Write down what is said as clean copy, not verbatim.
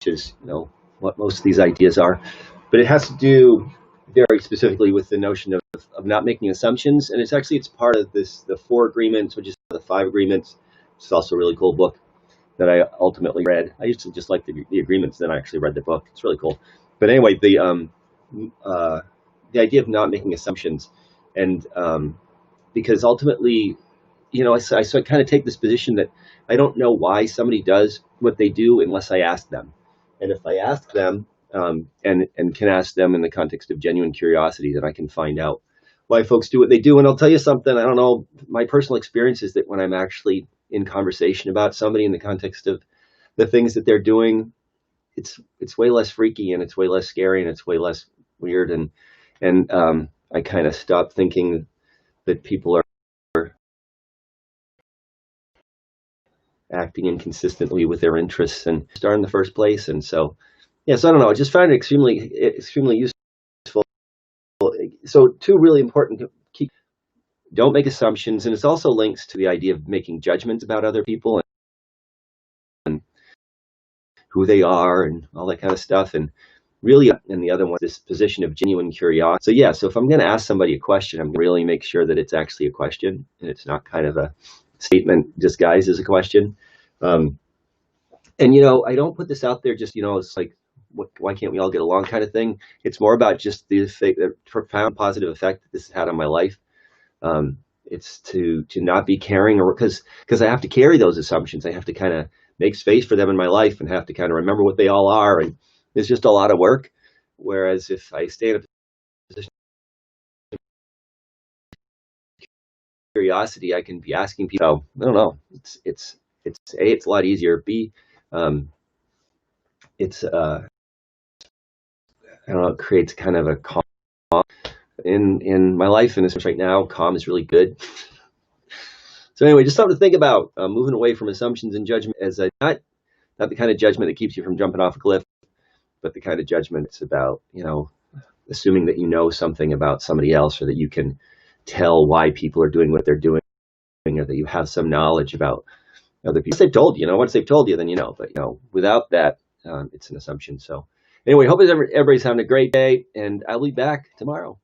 is, what most of these ideas are. But it has to do very specifically with the notion of not making assumptions. And it's part of the Four Agreements, which is the Five Agreements. It's also a really cool book that I ultimately read. I used to just like the agreements, then I actually read the book. It's really cool. But anyway, the idea of not making assumptions, and because ultimately, I kind of take this position that I don't know why somebody does what they do unless I ask them. And if I ask them, and can ask them in the context of genuine curiosity, then I can find out why folks do what they do. And I'll tell you something, I don't know, my personal experience is that when I'm actually in conversation about somebody in the context of the things that they're doing, it's way less freaky, and it's way less scary, and it's way less weird. And I kind of stop thinking that people are acting inconsistently with their interests and start in the first place. And so, yeah, so I don't know. I just find it extremely useful. So two really important key: don't make assumptions, and it's also links to the idea of making judgments about other people and who they are and all that kind of stuff. And really, and the other one, this position of genuine curiosity. So yeah, so if I'm going to ask somebody a question, I'm going to really make sure that it's actually a question and it's not kind of a statement disguised as a question. And I don't put this out there just, it's like, why can't we all get along kind of thing. It's more about just the profound positive effect that this has had on my life. It's to not be carrying, or because I have to carry those assumptions. I have to kind of make space for them in my life and have to kind of remember what they all are. And it's just a lot of work. Whereas if I stay in a position of curiosity, I can be asking people, I don't know, it's A, it's a lot easier. B, it's I don't know, it creates kind of a calm in my life, and especially right now, calm is really good. So anyway, just something to think about, moving away from assumptions and judgment as not the kind of judgment that keeps you from jumping off a cliff, but the kind of judgment that's about, assuming that you know something about somebody else, or that you can tell why people are doing what they're doing, or that you have some knowledge about other people. Once they've told you, once they've told you, then but without that, it's an assumption. So anyway, hope everybody's having a great day, and I'll be back tomorrow.